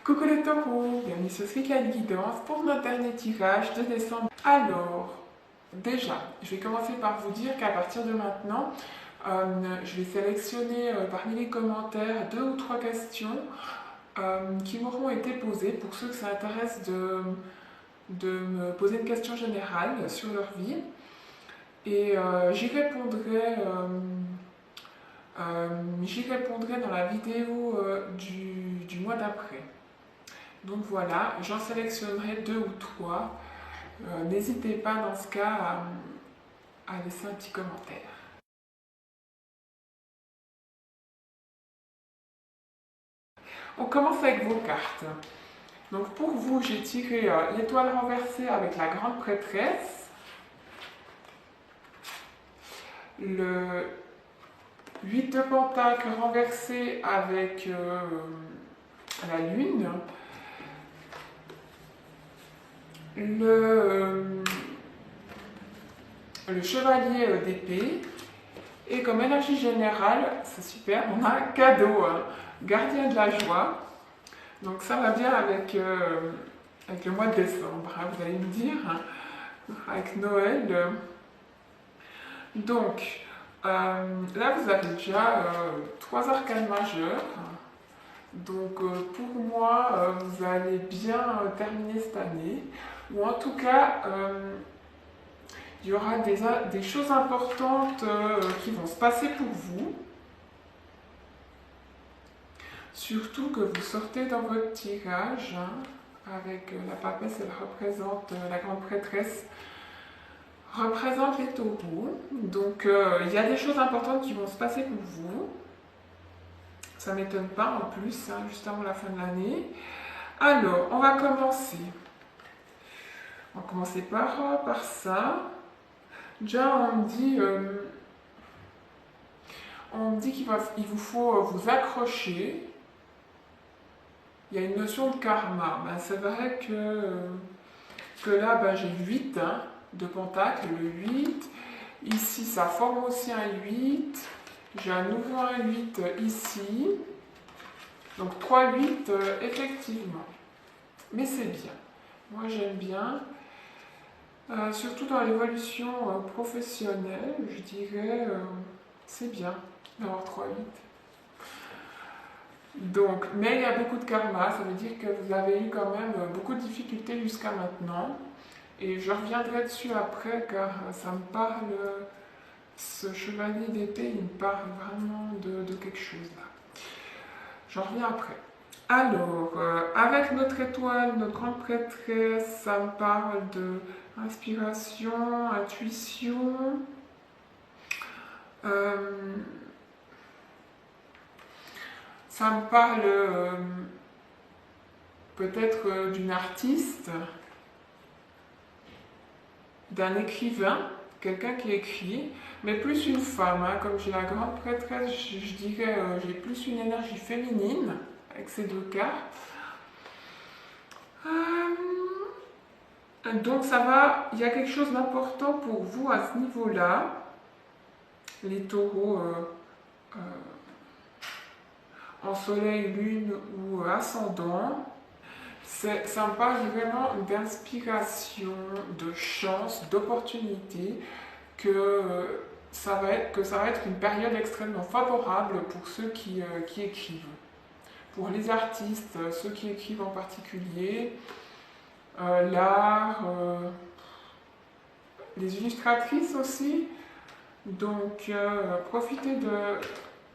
Coucou les taureaux, bienvenue sur Skyline Guidance pour notre dernier tirage de décembre. Alors, déjà, je vais commencer par vous dire qu'à partir de maintenant, je vais sélectionner parmi les commentaires 2 ou 3 questions qui m'auront été posées pour ceux que ça intéresse de me poser une question générale sur leur vie. Et j'y répondrai dans la vidéo du mois d'après. Donc voilà, j'en sélectionnerai 2 ou 3. N'hésitez pas dans ce cas à laisser un petit commentaire. On commence avec vos cartes. Donc pour vous, j'ai tiré l'étoile renversée avec la grande prêtresse, le 8 de pentacle renversé avec la lune, le chevalier d'épée, et comme énergie générale, c'est super, on a un cadeau, gardien de la joie. Donc ça va bien avec le mois de décembre, vous allez me dire, avec Noël. Donc là, vous avez déjà 3 arcanes majeures. Donc pour moi, vous allez bien terminer cette année. Ou en tout cas, il y aura des choses importantes qui vont se passer pour vous. Surtout que vous sortez dans votre tirage, avec la papesse, elle représente la grande prêtresse, représente les taureaux. Donc il y a des choses importantes qui vont se passer pour vous. Ça ne m'étonne pas en plus, juste avant la fin de l'année. Alors, on va commencer. On va commencer par ça. Déjà, on me dit qu'il vous faut vous accrocher. Il y a une notion de karma. C'est vrai que là, j'ai 8 de pentacle, le 8. Ici, ça forme aussi un 8. J'ai à nouveau un 8 ici. Donc 3, 8, effectivement. Mais c'est bien. Moi, j'aime bien. Surtout dans l'évolution professionnelle, je dirais, c'est bien d'avoir 3, 8. Donc, mais il y a beaucoup de karma, ça veut dire que vous avez eu quand même beaucoup de difficultés jusqu'à maintenant. Et je reviendrai dessus après car ça me parle, ce chevalier d'épée, il me parle vraiment de quelque chose là. J'en reviens après. Alors, avec notre étoile, notre grande prêtresse, ça me parle de inspiration, intuition. Ça me parle peut-être d'une artiste, d'un écrivain, quelqu'un qui écrit, mais plus une femme. Comme j'ai la grande prêtresse, je dirais j'ai plus une énergie féminine avec ces 2 cartes. Donc ça va, il y a quelque chose d'important pour vous à ce niveau-là, les taureaux en soleil, lune ou ascendant. Ça me parle vraiment d'inspiration, de chance, d'opportunité, que ça va être une période extrêmement favorable pour ceux qui écrivent. Pour les artistes, ceux qui écrivent en particulier, l'art, les illustratrices aussi. Donc profitez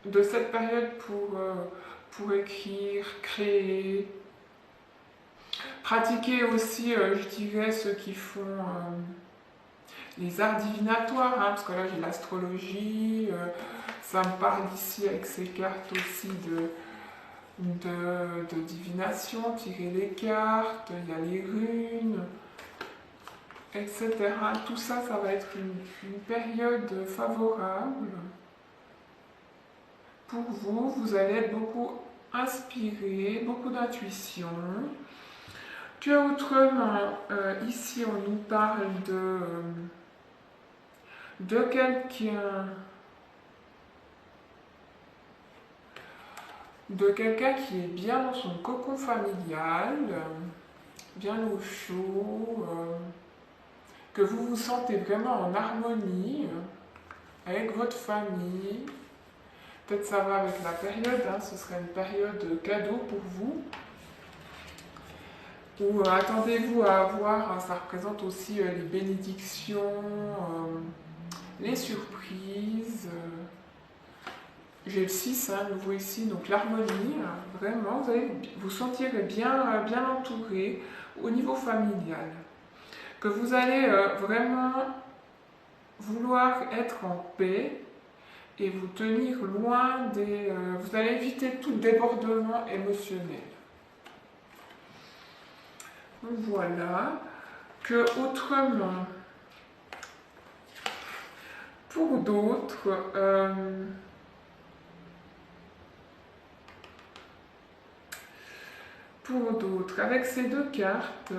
de cette période pour écrire, créer. Pratiquer aussi, je dirais, ceux qui font les arts divinatoires, parce que là j'ai l'astrologie, ça me parle ici avec ces cartes aussi de divination, tirer les cartes, il y a les runes, etc. Tout ça, ça va être une période favorable pour vous. Vous allez être beaucoup inspiré, beaucoup d'intuition. Que autrement, ici on nous parle de quelqu'un de quelqu'un qui est bien dans son cocon familial, bien au chaud, que vous vous sentez vraiment en harmonie avec votre famille. Peut-être ça va avec la période, hein, ce serait une période cadeau pour vous. Ou attendez-vous à avoir, ça représente aussi les bénédictions, les surprises. J'ai le 6, hein, nouveau ici, donc l'harmonie. Vraiment, vous allez vous sentirez bien, bien entouré au niveau familial. Que vous allez vraiment vouloir être en paix et vous tenir loin des... vous allez éviter tout débordement émotionnel. Donc voilà. Que autrement, pour d'autres, avec ces deux cartes,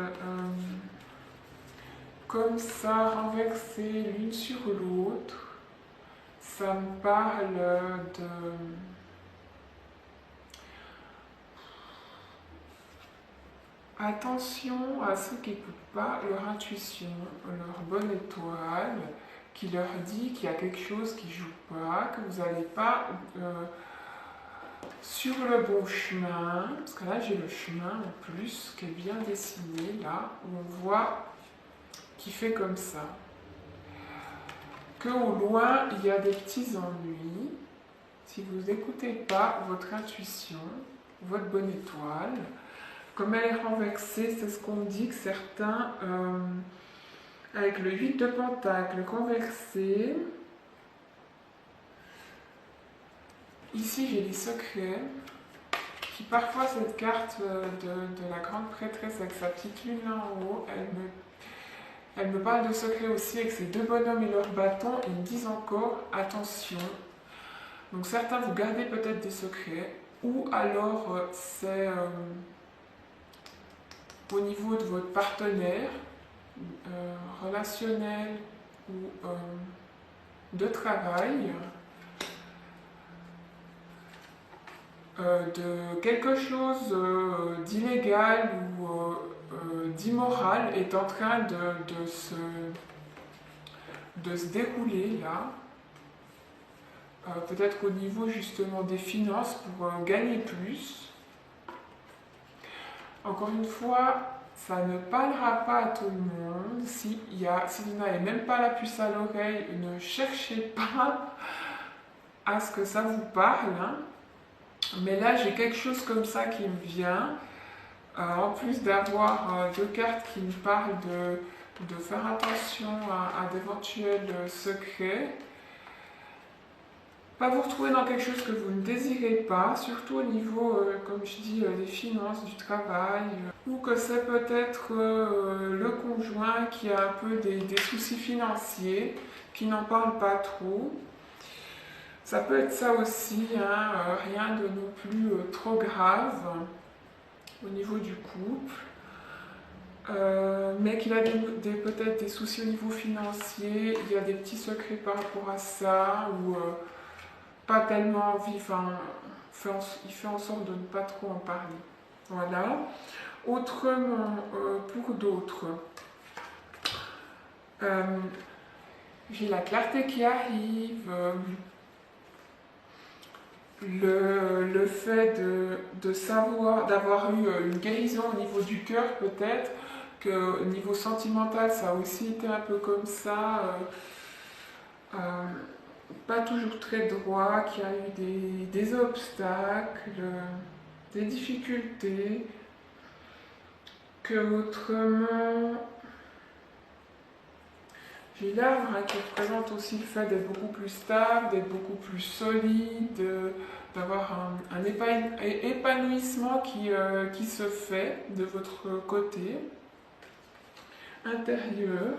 comme ça, renversées l'une sur l'autre, ça me parle de... Attention à ceux qui n'écoutent pas leur intuition, leur bonne étoile, qui leur dit qu'il y a quelque chose qui ne joue pas, que vous n'allez pas sur le bon chemin. Parce que là, j'ai le chemin en plus qui est bien dessiné, là, où on voit qui fait comme ça. Que au loin, il y a des petits ennuis. Si vous n'écoutez pas votre intuition, votre bonne étoile, comme elle est renversée, c'est ce qu'on dit que certains, avec le 8 de Pentacle renversé, ici j'ai les secrets, qui parfois cette carte de la grande prêtresse avec sa petite lune là en haut, elle me parle de secrets aussi avec ces deux bonhommes et leurs bâtons, ils me disent encore attention. Donc certains vous gardez peut-être des secrets, ou alors c'est au niveau de votre partenaire relationnel ou de travail, de quelque chose d'illégal ou d'immoral est en train de se dérouler là. Peut-être au niveau justement des finances pour gagner plus. Encore une fois, ça ne parlera pas à tout le monde. Si vous n'avez même pas la puce à l'oreille, ne cherchez pas à ce que ça vous parle. Hein. Mais là, j'ai quelque chose comme ça qui me vient. En plus d'avoir deux cartes qui me parlent de faire attention à d'éventuels secrets. Pas vous retrouver dans quelque chose que vous ne désirez pas, surtout au niveau, comme je dis, des finances, du travail, ou que c'est peut-être le conjoint qui a un peu des soucis financiers, qui n'en parle pas trop. Ça peut être ça aussi, hein, rien de non plus trop grave au niveau du couple, mais qu'il a peut-être des soucis au niveau financier, il y a des petits secrets par rapport à ça, ou pas tellement envie, enfin, il fait en sorte de ne pas trop en parler. Voilà. Autrement, pour d'autres, j'ai la clarté qui arrive, le fait de savoir, d'avoir eu une guérison au niveau du cœur peut-être, que au niveau sentimental ça a aussi été un peu comme ça, pas toujours très droit, qu'il y a eu des obstacles, des difficultés, que autrement, j'ai l'arbre hein, qui représente aussi le fait d'être beaucoup plus stable, d'être beaucoup plus solide, d'avoir un épanouissement qui se fait de votre côté intérieur.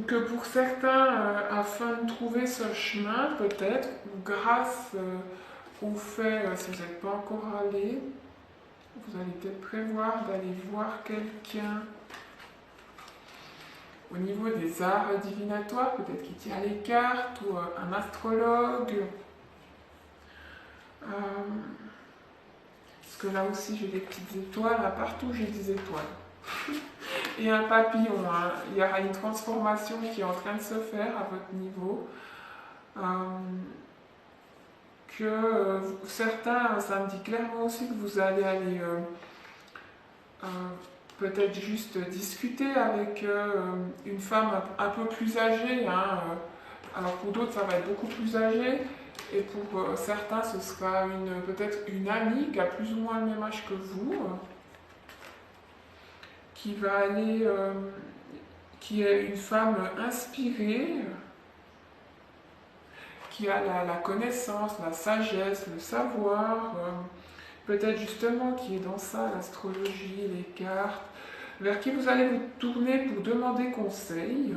Que pour certains, afin de trouver ce chemin, peut-être, ou grâce au fait, si vous n'êtes pas encore allé, vous allez peut-être prévoir d'aller voir quelqu'un au niveau des arts divinatoires, peut-être qui tire les cartes, ou un astrologue, Parce que là aussi j'ai des petites étoiles, là, partout j'ai des étoiles. Et un papillon, hein. Il y aura une transformation qui est en train de se faire à votre niveau. Certains, ça me dit clairement aussi que vous allez aller peut-être juste discuter avec une femme un peu plus âgée, hein. Alors pour d'autres ça va être beaucoup plus âgé, et pour certains ce sera peut-être une amie qui a plus ou moins le même âge que vous, qui va aller, qui est une femme inspirée, qui a la connaissance, la sagesse, le savoir, peut-être justement qui est dans ça, l'astrologie, les cartes, vers qui vous allez vous tourner pour demander conseil.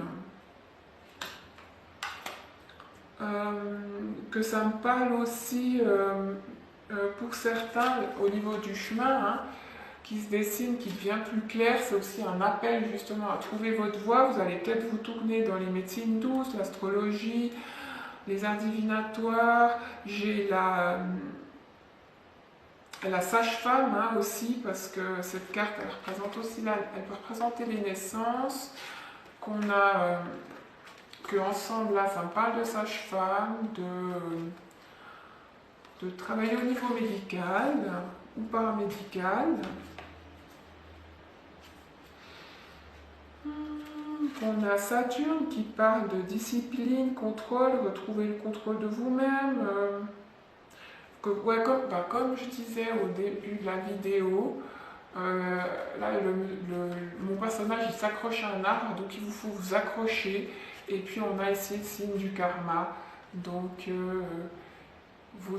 Que ça me parle aussi pour certains au niveau du chemin, hein, qui se dessine, qui devient plus clair. C'est aussi un appel justement à trouver votre voie. Vous allez peut-être vous tourner dans les médecines douces, l'astrologie, les arts divinatoires. J'ai la sage-femme, hein, aussi, parce que cette carte elle représente aussi elle peut représenter les naissances qu'on a, que ensemble là ça me parle de sage-femme, de travailler au niveau médical ou paramédical. On a Saturne qui parle de discipline, contrôle, retrouver le contrôle de vous-même. Ouais, comme je disais au début de la vidéo, là mon personnage il s'accroche à un arbre, donc il vous faut vous accrocher. Et puis on a ici le signe du karma, donc il faut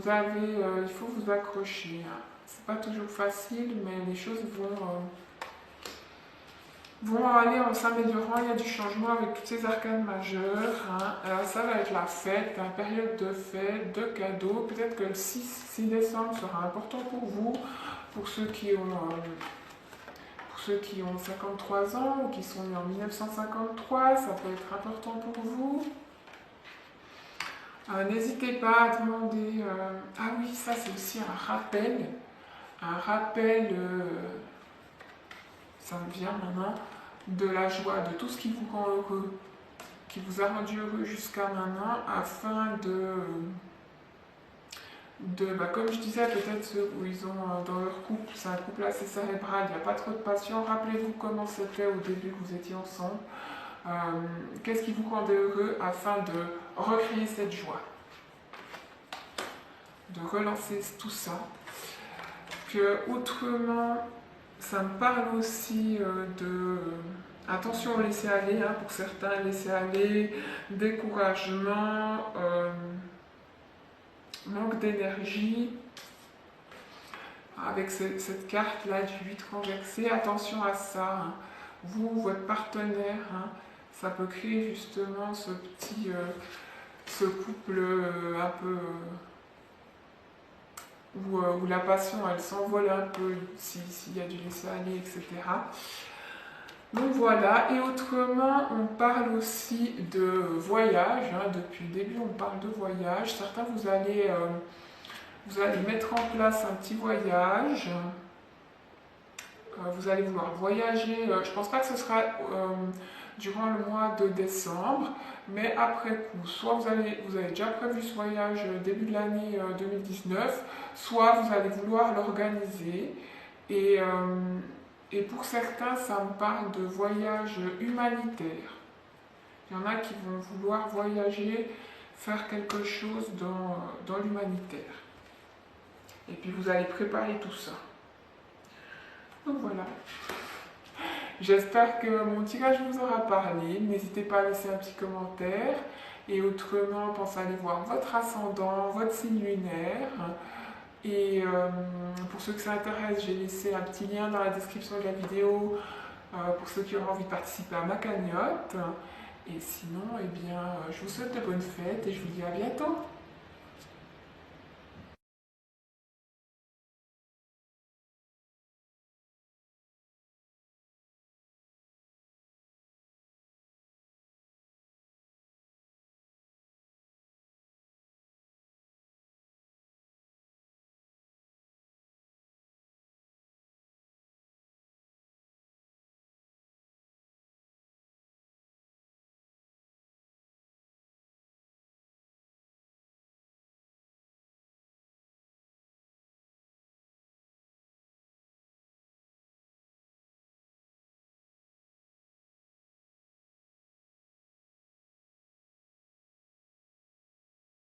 vous accrocher, hein. C'est pas toujours facile, mais les choses vont aller en s'améliorant. Il y a du changement avec tous ces arcanes majeurs, hein. Ça va être la fête, une période de fête, de cadeaux. Peut-être que le 6 décembre sera important pour vous, pour ceux qui ont 53 ans ou qui sont nés en 1953, ça peut être important pour vous. N'hésitez pas à demander... ah oui, ça c'est aussi un rappel. Ça me vient maintenant, de la joie, de tout ce qui vous rend heureux, qui vous a rendu heureux jusqu'à maintenant, afin comme je disais, peut-être ceux où ils ont dans leur couple, c'est un couple assez cérébral, il n'y a pas trop de passion. Rappelez-vous comment c'était au début que vous étiez ensemble. Qu'est-ce qui vous rendait heureux, afin de recréer cette joie, de relancer tout ça. Que autrement, ça me parle aussi attention au laisser aller, hein, pour certains, laisser aller, découragement, manque d'énergie. Avec cette carte là du 8 renversé, attention à ça, hein. Vous, votre partenaire, hein, ça peut créer justement ce couple un peu où la passion elle s'envole un peu s'il y a du laisser aller, etc. Donc voilà. Et autrement, on parle aussi de voyage, hein. Depuis le début on parle de voyage. Certains vous allez mettre en place un petit voyage. Vous allez vouloir voyager. Je ne pense pas que ce sera durant le mois de décembre, mais après coup. Soit vous avez déjà prévu ce voyage début de l'année 2019, soit vous allez vouloir l'organiser. Et pour certains, ça me parle de voyage humanitaire. Il y en a qui vont vouloir voyager, faire quelque chose dans l'humanitaire. Et puis vous allez préparer tout ça. Donc voilà. J'espère que mon tirage vous aura parlé. N'hésitez pas à laisser un petit commentaire. Et autrement, pensez à aller voir votre ascendant, votre signe lunaire. Et pour ceux que ça intéresse, j'ai laissé un petit lien dans la description de la vidéo pour ceux qui auront envie de participer à ma cagnotte. Et sinon, eh bien, je vous souhaite de bonnes fêtes et je vous dis à bientôt.